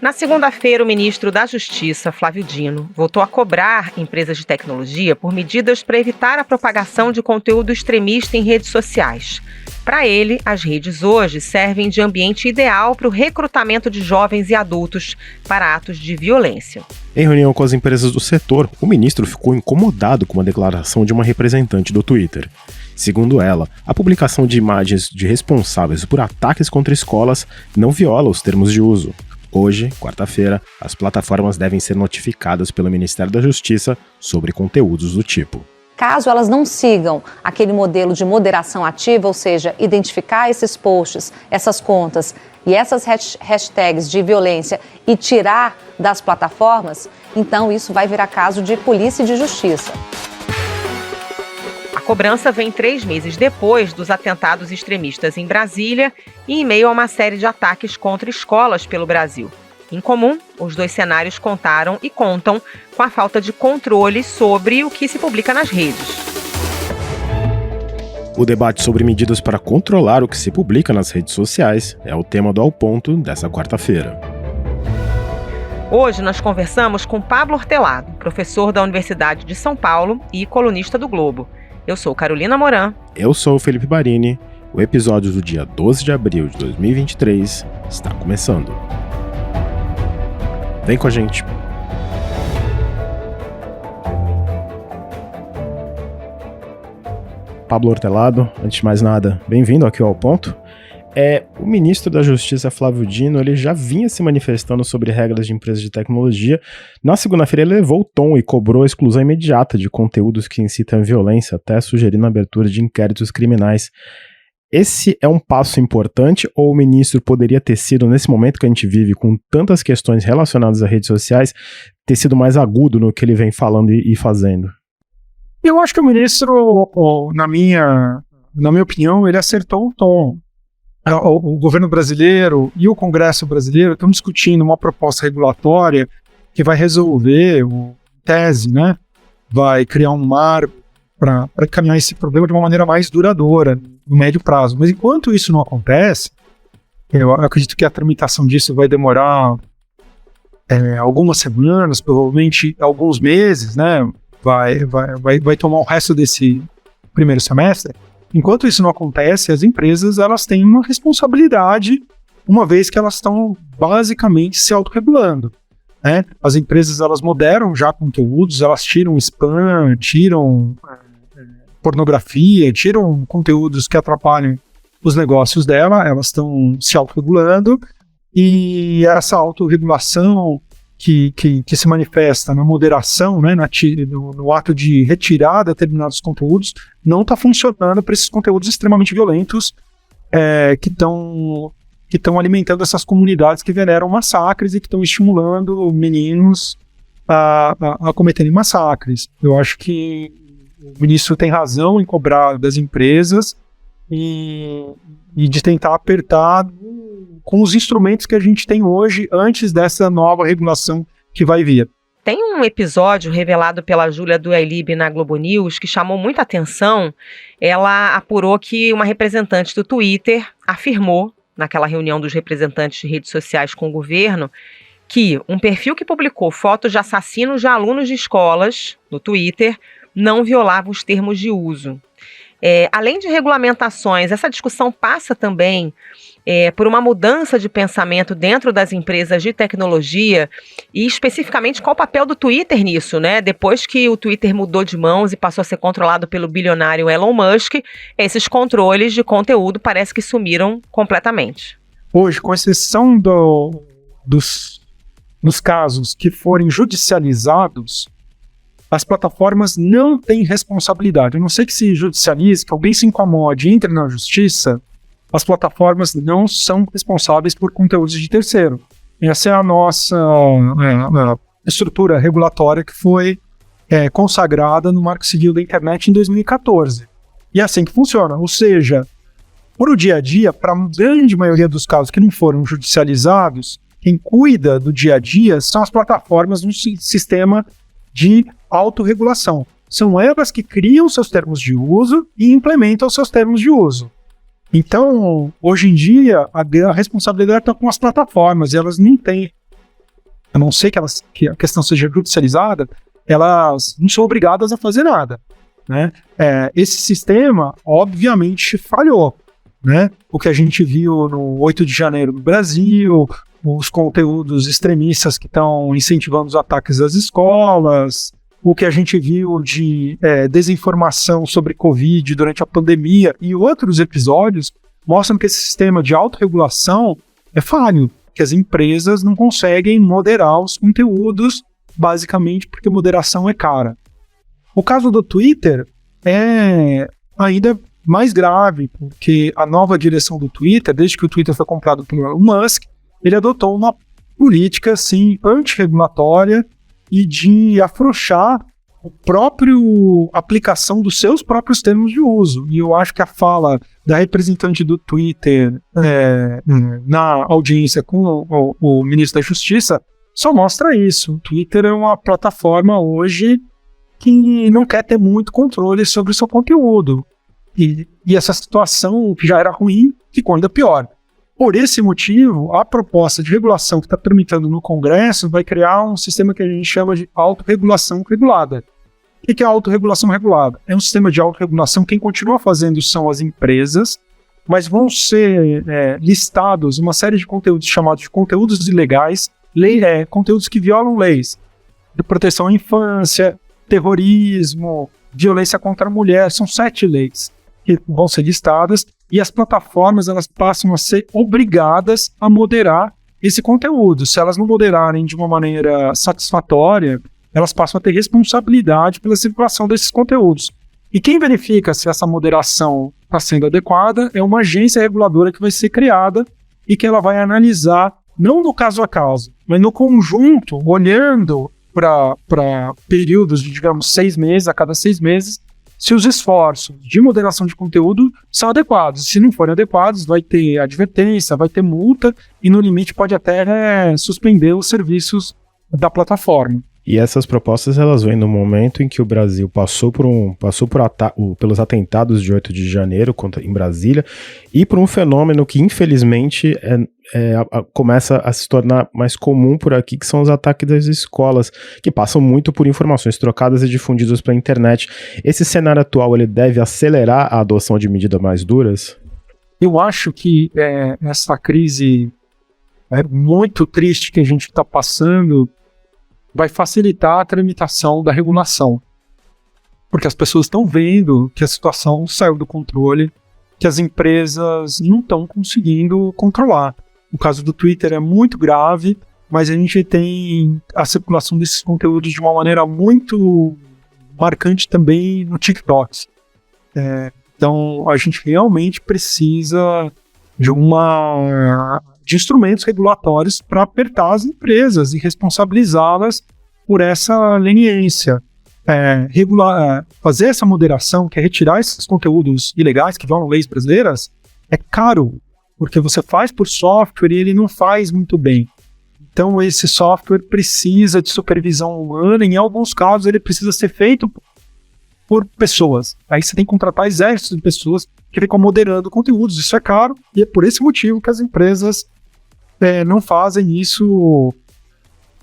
Na segunda-feira, o ministro da Justiça, Flávio Dino, voltou a cobrar empresas de tecnologia por medidas para evitar a propagação de conteúdo extremista em redes sociais. Para ele, as redes hoje servem de ambiente ideal para o recrutamento de jovens e adultos para atos de violência. Em reunião com as empresas do setor, o ministro ficou incomodado com uma declaração de uma representante do Twitter. Segundo ela, a publicação de imagens de responsáveis por ataques contra escolas não viola os termos de uso. Hoje, quarta-feira, as plataformas devem ser notificadas pelo Ministério da Justiça sobre conteúdos do tipo. Caso elas não sigam aquele modelo de moderação ativa, ou seja, identificar esses posts, essas contas e essas hashtags de violência e tirar das plataformas, então isso vai virar caso de polícia e de justiça. A cobrança vem 3 meses depois dos atentados extremistas em Brasília e em meio a uma série de ataques contra escolas pelo Brasil. Em comum, os dois cenários contaram e contam com a falta de controle sobre o que se publica nas redes. O debate sobre medidas para controlar o que se publica nas redes sociais é o tema do Ao Ponto dessa quarta-feira. Hoje nós conversamos com Pablo Hortelado, professor da Universidade de São Paulo e colunista do Globo. Eu sou Carolina Moran. Eu sou o Felipe Barini. O episódio do dia 12 de abril de 2023 está começando. Vem com a gente. Pablo Hortelado, antes de mais nada, bem-vindo aqui ao Ponto. O ministro da Justiça, Flávio Dino, ele já vinha se manifestando sobre regras de empresas de tecnologia. Na segunda-feira ele levou o tom e cobrou a exclusão imediata de conteúdos que incitam violência, até sugerindo a abertura de inquéritos criminais. Esse é um passo importante ou o ministro poderia ter sido, nesse momento que a gente vive, com tantas questões relacionadas a redes sociais, ter sido mais agudo no que ele vem falando e fazendo? Eu acho que o ministro, na minha opinião, ele acertou o tom. O governo brasileiro e o Congresso brasileiro estão discutindo uma proposta regulatória que vai resolver, tese, né? Vai criar um marco para caminhar esse problema de uma maneira mais duradoura, no médio prazo. Mas enquanto isso não acontece, eu acredito que a tramitação disso vai demorar algumas semanas, provavelmente alguns meses, né? Vai tomar o resto desse primeiro semestre. Enquanto isso não acontece, as empresas elas têm uma responsabilidade, uma vez que elas estão basicamente se autorregulando, né? As empresas elas moderam já conteúdos, elas tiram spam, tiram pornografia, tiram conteúdos que atrapalham os negócios dela, elas estão se autorregulando e essa autorregulação que se manifesta na moderação, né, no ato de retirar determinados conteúdos, não está funcionando para esses conteúdos extremamente violentos que estão alimentando essas comunidades que veneram massacres e que estão estimulando meninos a cometerem massacres. Eu acho que o ministro tem razão em cobrar das empresas e de tentar apertar com os instrumentos que a gente tem hoje antes dessa nova regulação que vai vir. Tem um episódio revelado pela Júlia Duailib na Globo News que chamou muita atenção. Ela apurou que uma representante do Twitter afirmou, naquela reunião dos representantes de redes sociais com o governo, que um perfil que publicou fotos de assassinos de alunos de escolas no Twitter não violava os termos de uso. Além de regulamentações, essa discussão passa também por uma mudança de pensamento dentro das empresas de tecnologia e especificamente qual o papel do Twitter nisso, né? Depois que o Twitter mudou de mãos e passou a ser controlado pelo bilionário Elon Musk, esses controles de conteúdo parece que sumiram completamente. Hoje, com exceção dos casos que forem judicializados, as plataformas não têm responsabilidade. A não ser que se judicialize, que alguém se incomode e entre na justiça, as plataformas não são responsáveis por conteúdos de terceiro. Essa é a nossa estrutura regulatória que foi consagrada no Marco Civil da Internet em 2014. E é assim que funciona. Ou seja, por o dia a dia, para a grande maioria dos casos que não foram judicializados, quem cuida do dia a dia são as plataformas no sistema de autorregulação. São elas que criam seus termos de uso e implementam seus termos de uso. Então, hoje em dia, a responsabilidade está com as plataformas, e elas não têm a não ser que a questão seja judicializada, elas não são obrigadas a fazer nada, né? Esse sistema, obviamente, falhou, né? O que a gente viu no 8 de janeiro no Brasil, os conteúdos extremistas que estão incentivando os ataques às escolas, o que a gente viu de desinformação sobre Covid durante a pandemia e outros episódios mostram que esse sistema de autorregulação é falho, que as empresas não conseguem moderar os conteúdos, basicamente porque moderação é cara. O caso do Twitter é ainda mais grave, porque a nova direção do Twitter, desde que o Twitter foi comprado pelo Elon Musk, ele adotou uma política assim, antirregulatória e de afrouxar a própria aplicação dos seus próprios termos de uso. E eu acho que a fala da representante do Twitter na audiência com o ministro da Justiça só mostra isso. O Twitter é uma plataforma hoje que não quer ter muito controle sobre o seu conteúdo. E essa situação, que já era ruim, ficou ainda pior. Por esse motivo, a proposta de regulação que está tramitando no Congresso vai criar um sistema que a gente chama de autorregulação regulada. O que é a autorregulação regulada? É um sistema de autorregulação, quem continua fazendo são as empresas, mas vão ser listados uma série de conteúdos chamados de conteúdos ilegais, conteúdos que violam leis de proteção à infância, terrorismo, violência contra a mulher, são 7 leis que vão ser listadas, e as plataformas elas passam a ser obrigadas a moderar esse conteúdo. Se elas não moderarem de uma maneira satisfatória, elas passam a ter responsabilidade pela circulação desses conteúdos. E quem verifica se essa moderação está sendo adequada é uma agência reguladora que vai ser criada e que ela vai analisar, não no caso a caso, mas no conjunto, olhando para períodos de, digamos, 6 meses, a cada 6 meses, se os esforços de moderação de conteúdo são adequados. Se não forem adequados, vai ter advertência, vai ter multa e, no limite, pode até suspender os serviços da plataforma. E essas propostas elas vêm no momento em que o Brasil passou pelos atentados de 8 de janeiro em Brasília e por um fenômeno que infelizmente começa a se tornar mais comum por aqui, que são os ataques das escolas, que passam muito por informações trocadas e difundidas pela internet. Esse cenário atual ele deve acelerar a adoção de medidas mais duras? Eu acho que essa crise muito triste que a gente está passando vai facilitar a tramitação da regulação. Porque as pessoas estão vendo que a situação saiu do controle, que as empresas não estão conseguindo controlar. O caso do Twitter é muito grave, mas a gente tem a circulação desses conteúdos de uma maneira muito marcante também no TikTok. Então, a gente realmente precisa de instrumentos regulatórios para apertar as empresas e responsabilizá-las por essa leniência. Fazer essa moderação, que é retirar esses conteúdos ilegais que violam leis brasileiras, é caro, porque você faz por software e ele não faz muito bem. Então esse software precisa de supervisão humana, e em alguns casos ele precisa ser feito por pessoas. Aí você tem que contratar exércitos de pessoas que ficam moderando conteúdos. Isso é caro e é por esse motivo que as empresas não fazem isso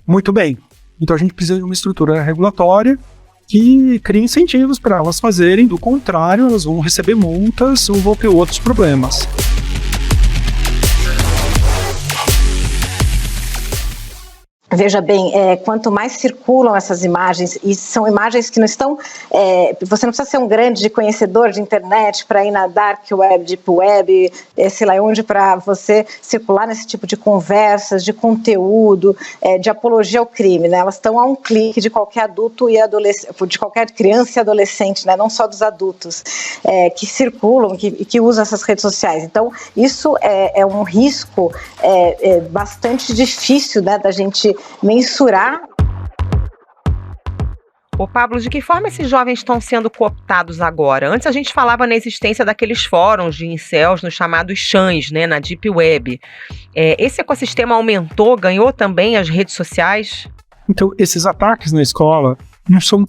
muito bem. Então a gente precisa de uma estrutura regulatória que crie incentivos para elas fazerem, do contrário elas vão receber multas ou vão ter outros problemas. Veja bem, quanto mais circulam essas imagens, e são imagens que não estão... você não precisa ser um grande conhecedor de internet para ir na dark web, deep web, sei lá onde, para você circular nesse tipo de conversas, de conteúdo, de apologia ao crime, né? Elas estão a um clique de qualquer adulto e adolescente, de qualquer criança e adolescente, né? Não só dos adultos que circulam, que usam essas redes sociais. Então, isso é um risco bastante difícil, né, da gente mensurar. Ô Pablo, de que forma esses jovens estão sendo cooptados agora? Antes a gente falava na existência daqueles fóruns de incels nos chamados chans, né, na Deep Web. Esse ecossistema aumentou, ganhou também as redes sociais? Então, esses ataques na escola não são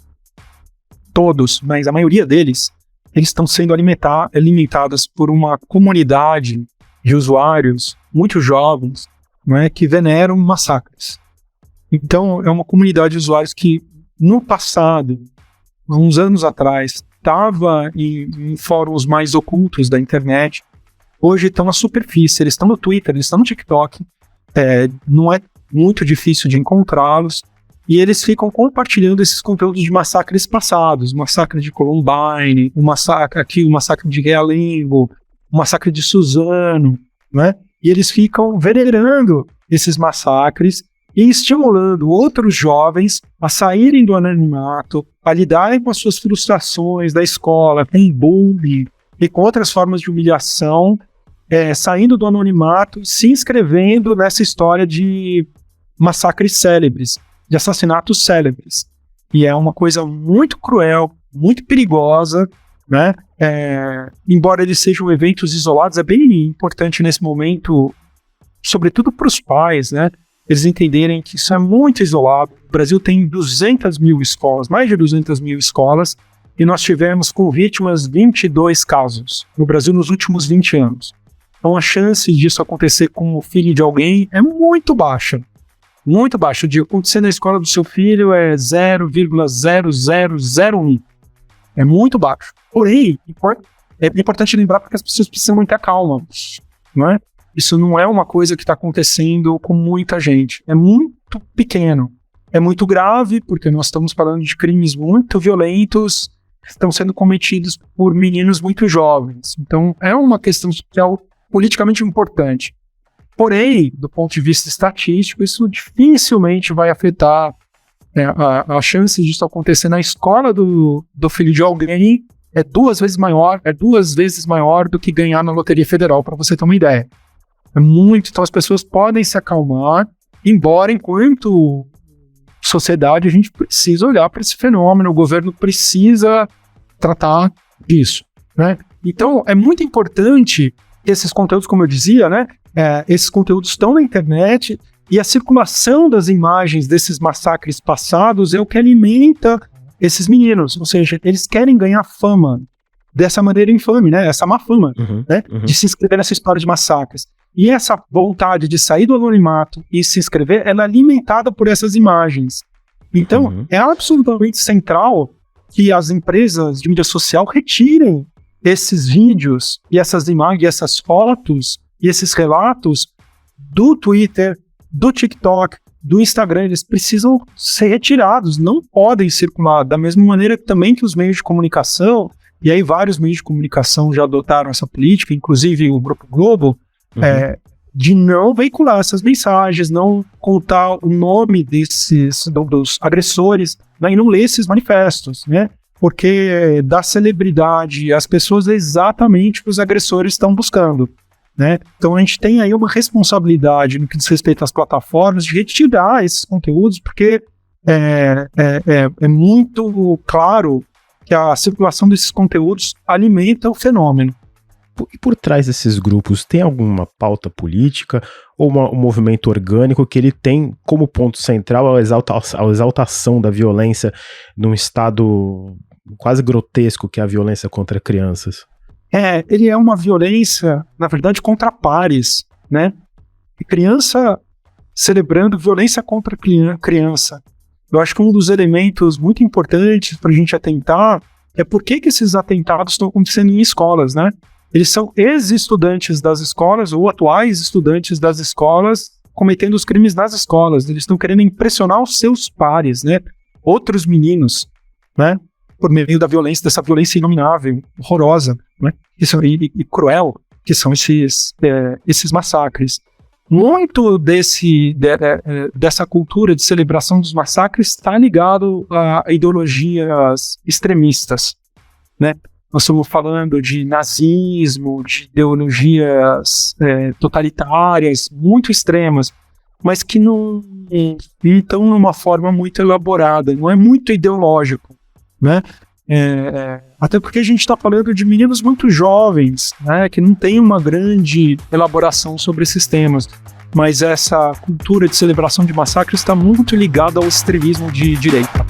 todos, mas a maioria deles, eles estão sendo alimentados por uma comunidade de usuários muito jovens, não é, que veneram massacres. Então, é uma comunidade de usuários que, no passado, há uns anos atrás, estava em fóruns mais ocultos da internet, hoje estão na superfície, eles estão no Twitter, eles estão no TikTok, não é muito difícil de encontrá-los, e eles ficam compartilhando esses conteúdos de massacres passados, o massacre de Columbine, o massacre de Realengo, o massacre de Suzano, né? E eles ficam venerando esses massacres e estimulando outros jovens a saírem do anonimato, a lidarem com as suas frustrações da escola, com bullying e com outras formas de humilhação, saindo do anonimato e se inscrevendo nessa história de massacres célebres, de assassinatos célebres. E é uma coisa muito cruel, muito perigosa, né? Embora eles sejam eventos isolados, é bem importante nesse momento, sobretudo para os pais, né? Eles entenderem que isso é muito isolado. O Brasil tem 200 mil escolas, mais de 200 mil escolas, e nós tivemos com vítimas 22 casos no Brasil nos últimos 20 anos. Então a chance disso acontecer com o filho de alguém é muito baixa. Muito baixa. De acontecer na escola do seu filho é 0,0001. É muito baixo. Porém, é importante lembrar porque as pessoas precisam manter a calma, não é? Isso não é uma coisa que está acontecendo com muita gente. É muito pequeno. É muito grave, porque nós estamos falando de crimes muito violentos que estão sendo cometidos por meninos muito jovens. Então, é uma questão social politicamente importante. Porém, do ponto de vista estatístico, isso dificilmente vai afetar a chance disso acontecer na escola do filho de alguém é 2 vezes maior do que ganhar na Loteria Federal, para você ter uma ideia. Então as pessoas podem se acalmar, embora enquanto sociedade a gente precisa olhar para esse fenômeno, o governo precisa tratar disso, né? Então é muito importante esses conteúdos, como eu dizia, né? Esses conteúdos estão na internet e a circulação das imagens desses massacres passados é o que alimenta esses meninos, ou seja, eles querem ganhar fama dessa maneira infame, né? Essa má fama, né? De se inscrever nessa história de massacres. E essa vontade de sair do anonimato e se inscrever, ela é alimentada por essas imagens. Então, é absolutamente central que as empresas de mídia social retirem esses vídeos e essas imagens, e essas fotos e esses relatos do Twitter, do TikTok, do Instagram. Eles precisam ser retirados, não podem circular. Da mesma maneira também que os meios de comunicação, e aí vários meios de comunicação já adotaram essa política, inclusive o Grupo Globo, de não veicular essas mensagens, não contar o nome dos agressores, né, e não ler esses manifestos, né? Porque dá celebridade às pessoas exatamente o que os agressores estão buscando, né? Então a gente tem aí uma responsabilidade no que diz respeito às plataformas de retirar esses conteúdos, porque é muito claro que a circulação desses conteúdos alimenta o fenômeno. E por trás desses grupos, tem alguma pauta política ou um movimento orgânico que ele tem como ponto central a exaltação da violência num estado quase grotesco que é a violência contra crianças? Ele é uma violência, na verdade, contra pares, né? E criança celebrando violência contra criança. Eu acho que um dos elementos muito importantes para a gente atentar é por que esses atentados estão acontecendo em escolas, né? Eles são ex-estudantes das escolas ou atuais estudantes das escolas cometendo os crimes nas escolas. Eles estão querendo impressionar os seus pares, né? Outros meninos, né? Por meio da violência, dessa violência inominável, horrorosa, né? E cruel, que são esses massacres. Muito dessa cultura de celebração dos massacres está ligado a ideologias extremistas, né? Nós estamos falando de nazismo, de ideologias totalitárias, muito extremas, mas que não estão numa forma muito elaborada, não é muito ideológico, né? Até porque a gente está falando de meninos muito jovens, né, que não tem uma grande elaboração sobre esses temas, mas essa cultura de celebração de massacres está muito ligada ao extremismo de direita.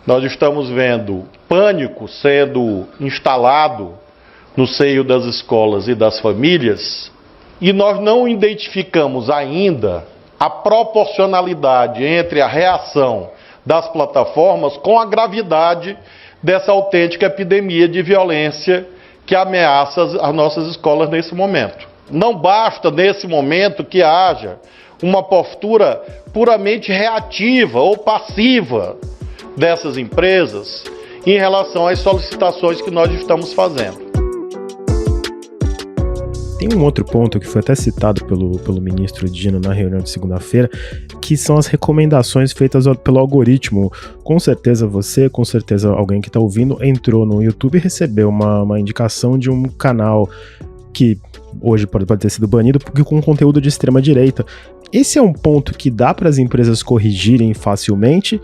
Nós estamos vendo pânico sendo instalado no seio das escolas e das famílias, e nós não identificamos ainda a proporcionalidade entre a reação das plataformas com a gravidade dessa autêntica epidemia de violência que ameaça as nossas escolas nesse momento. Não basta, nesse momento, que haja uma postura puramente reativa ou passiva dessas empresas em relação às solicitações que nós estamos fazendo. Tem um outro ponto que foi até citado pelo ministro Dino na reunião de segunda-feira, que são as recomendações feitas pelo algoritmo. Com certeza você, com certeza alguém que está ouvindo, entrou no YouTube e recebeu uma indicação de um canal que hoje pode ter sido banido porque com conteúdo de extrema direita. Esse é um ponto que dá para as empresas corrigirem facilmente.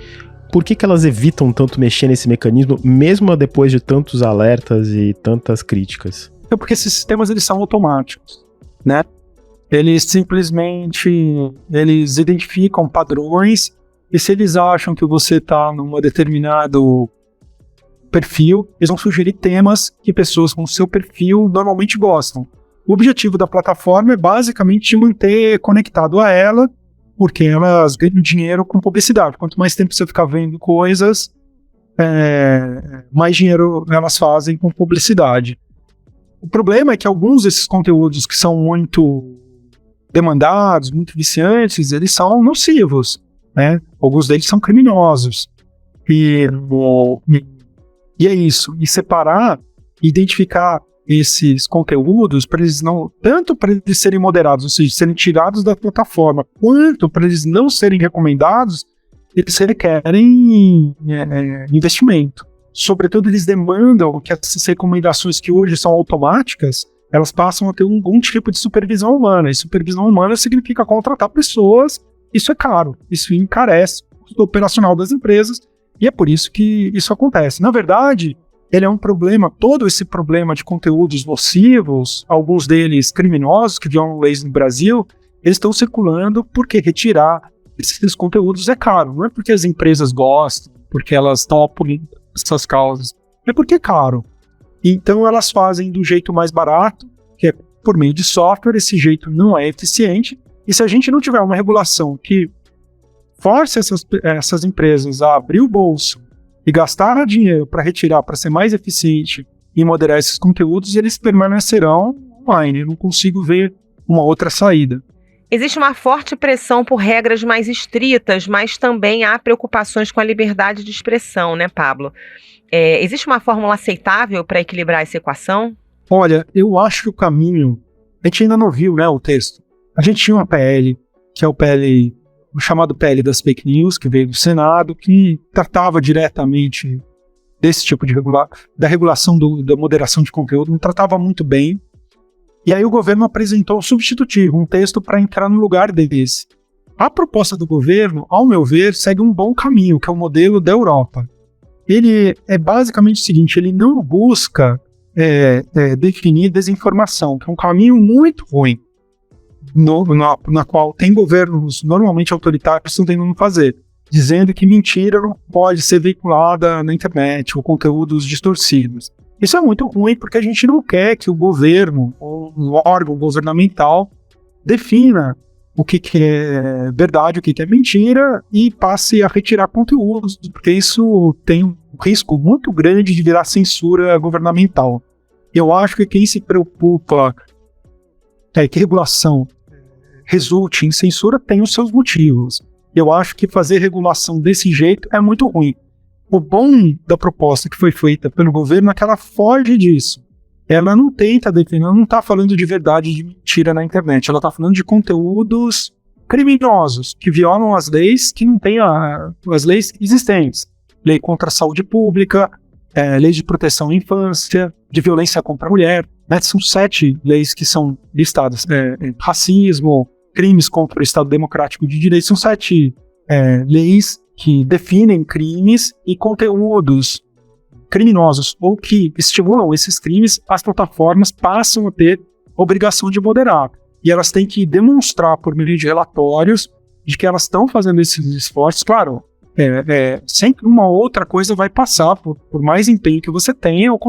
Por que elas evitam tanto mexer nesse mecanismo, mesmo depois de tantos alertas e tantas críticas? É porque esses sistemas eles são automáticos, né? Eles simplesmente identificam padrões e se eles acham que você está num determinado perfil, eles vão sugerir temas que pessoas com seu perfil normalmente gostam. O objetivo da plataforma é basicamente te manter conectado a ela, porque elas ganham dinheiro com publicidade. Quanto mais tempo você ficar vendo coisas, mais dinheiro elas fazem com publicidade. O problema é que alguns desses conteúdos que são muito demandados, muito viciantes, eles são nocivos, né? Alguns deles são criminosos. E é isso. E separar, identificar esses conteúdos para eles não, tanto para eles serem moderados, ou seja, serem tirados da plataforma, quanto para eles não serem recomendados, eles requerem investimento. Sobretudo, eles demandam que essas recomendações que hoje são automáticas, elas passam a ter algum tipo de supervisão humana. E supervisão humana significa contratar pessoas. Isso é caro, isso encarece o custo operacional das empresas, e é por isso que isso acontece. Na verdade, ele é um problema, todo esse problema de conteúdos nocivos, alguns deles criminosos, que violam leis no Brasil, eles estão circulando porque retirar esses conteúdos é caro. Não é porque as empresas gostam, porque elas estão apoiando essas causas, é porque é caro. Então elas fazem do jeito mais barato, que é por meio de software. Esse jeito não é eficiente, e se a gente não tiver uma regulação que force essas empresas a abrir o bolso e gastar dinheiro para retirar, para ser mais eficiente e moderar esses conteúdos, eles permanecerão online. Eu não consigo ver uma outra saída. Existe uma forte pressão por regras mais estritas, mas também há preocupações com a liberdade de expressão, né, Pablo? Existe uma fórmula aceitável para equilibrar essa equação? Olha, eu acho que o caminho... A gente ainda não viu, né, o texto. A gente tinha uma PL, que é o chamado PL das fake news, que veio do Senado, que tratava diretamente desse tipo de da regulação da moderação de conteúdo, não tratava muito bem. E aí o governo apresentou um substitutivo, um texto para entrar no lugar desse. A proposta do governo, ao meu ver, segue um bom caminho, que é o modelo da Europa. Ele é basicamente o seguinte, ele não busca definir desinformação, que é um caminho muito ruim, na qual tem governos normalmente autoritários que estão tentando fazer, dizendo que mentira não pode ser veiculada na internet, ou conteúdos distorcidos. Isso é muito ruim porque a gente não quer que o governo, ou um órgão governamental, defina o que é verdade, o que é mentira, e passe a retirar conteúdos, porque isso tem um risco muito grande de virar censura governamental. Eu acho que quem se preocupa que regulação resulte em censura tem os seus motivos. Eu acho que fazer regulação desse jeito é muito ruim. O bom da proposta que foi feita pelo governo é que ela foge disso. Ela não tenta definir, ela não está falando de verdade e de mentira na internet. Ela está falando de conteúdos criminosos, que violam as leis que não têm as leis existentes. Lei contra a saúde pública, lei de proteção à infância, de violência contra a mulher. Né? São 7 leis que são listadas. Racismo, crimes contra o Estado Democrático de Direito. São 7 leis que definem crimes e conteúdos criminosos ou que estimulam esses crimes. As plataformas passam a ter obrigação de moderar. E elas têm que demonstrar por meio de relatórios de que elas estão fazendo esses esforços. Claro, sempre uma outra coisa vai passar, por mais empenho que você tenha, o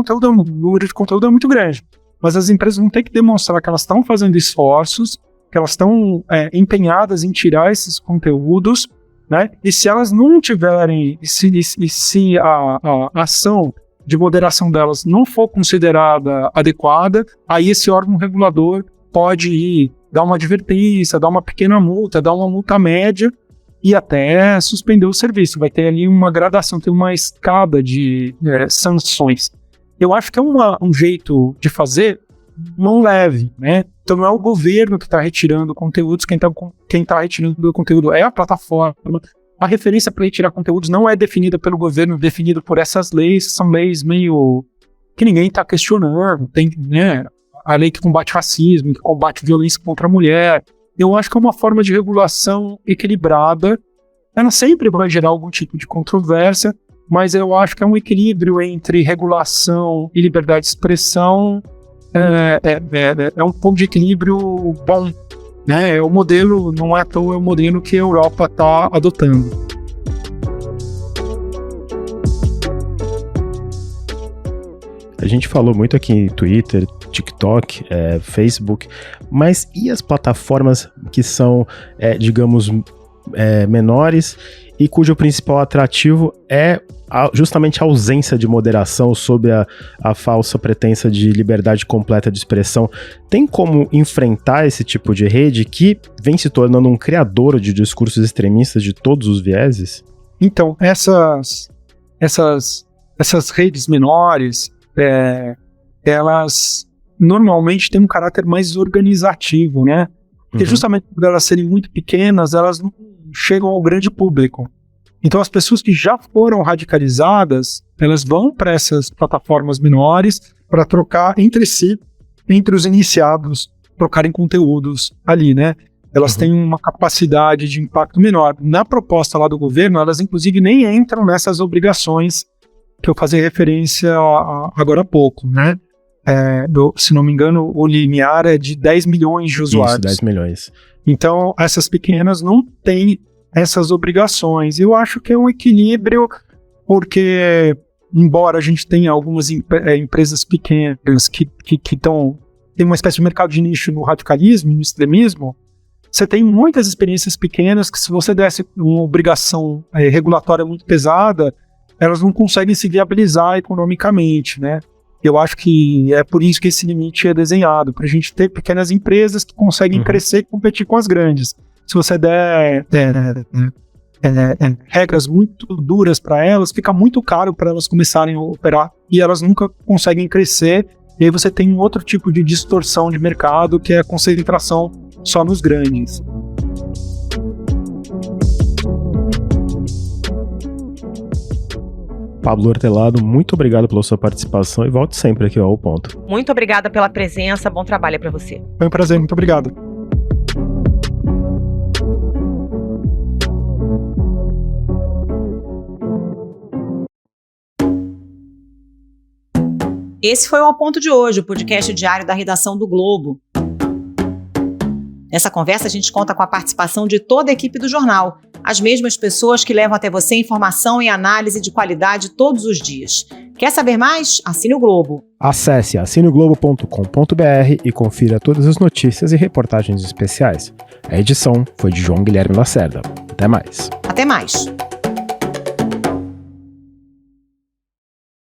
número de conteúdo é muito grande. mas as empresas vão ter que demonstrar que elas estão fazendo esforços, que elas estão empenhadas em tirar esses conteúdos, né? E se elas não tiverem, se a ação de moderação delas não for considerada adequada, aí esse órgão regulador pode ir dar uma advertência, dar uma pequena multa, dar uma multa média e até suspender o serviço. Vai ter ali uma gradação, tem uma escada de sanções. Eu acho que é um jeito de fazer mão leve, né? Então não é o governo que está retirando conteúdos, quem está retirando o conteúdo é a plataforma. A referência para retirar conteúdos não é definida pelo governo, definida por essas leis, são leis meio que ninguém está questionando. Tem, né, a lei que combate racismo, que combate violência contra a mulher. Eu acho que é uma forma de regulação equilibrada. Ela sempre vai gerar algum tipo de controvérsia, mas eu acho que é um equilíbrio entre regulação e liberdade de expressão. É um ponto de equilíbrio bom, né? O modelo, não é à toa, é o modelo que a Europa está adotando. A gente falou muito aqui em Twitter, TikTok, Facebook, mas e as plataformas que são, digamos, menores e cujo principal atrativo é justamente a ausência de moderação sob a falsa pretensa de liberdade completa de expressão? Tem como enfrentar esse tipo de rede que vem se tornando um criador de discursos extremistas de todos os vieses? Então, essas redes menores, elas normalmente têm um caráter mais organizativo, né? Porque justamente por elas serem muito pequenas, elas não chegam ao grande público. Então as pessoas que já foram radicalizadas, elas vão para essas plataformas menores para trocar entre si, entre os iniciados, trocarem conteúdos ali, né? Elas têm uma capacidade de impacto menor. Na proposta lá do governo, elas inclusive nem entram nessas obrigações que eu fazia referência agora há pouco, né? Se não me engano, o limiar é de 10 milhões de usuários. Isso, 10 milhões. Então, essas pequenas não têm essas obrigações. Eu acho que é um equilíbrio, porque, embora a gente tenha algumas empresas pequenas que tem uma espécie de mercado de nicho no radicalismo, no extremismo, você tem muitas experiências pequenas que, se você desse uma obrigação regulatória muito pesada, elas não conseguem se viabilizar economicamente, né? Eu acho que é por isso que esse limite é desenhado, para a gente ter pequenas empresas que conseguem crescer e competir com as grandes. Se você der regras muito duras para elas, fica muito caro para elas começarem a operar e elas nunca conseguem crescer. E aí você tem um outro tipo de distorção de mercado, que é a concentração só nos grandes. Pablo Hortelado, muito obrigado pela sua participação e volte sempre aqui ao Ponto. Muito obrigada pela presença, bom trabalho para você. Foi um prazer, muito obrigado. Esse foi o Ao Ponto de hoje, o podcast diário da redação do Globo. Nessa conversa a gente conta com a participação de toda a equipe do jornal, as mesmas pessoas que levam até você informação e análise de qualidade todos os dias. Quer saber mais? Assine o Globo. Acesse assineglobo.com.br e confira todas as notícias e reportagens especiais. A edição foi de João Guilherme Lacerda. Até mais. Até mais.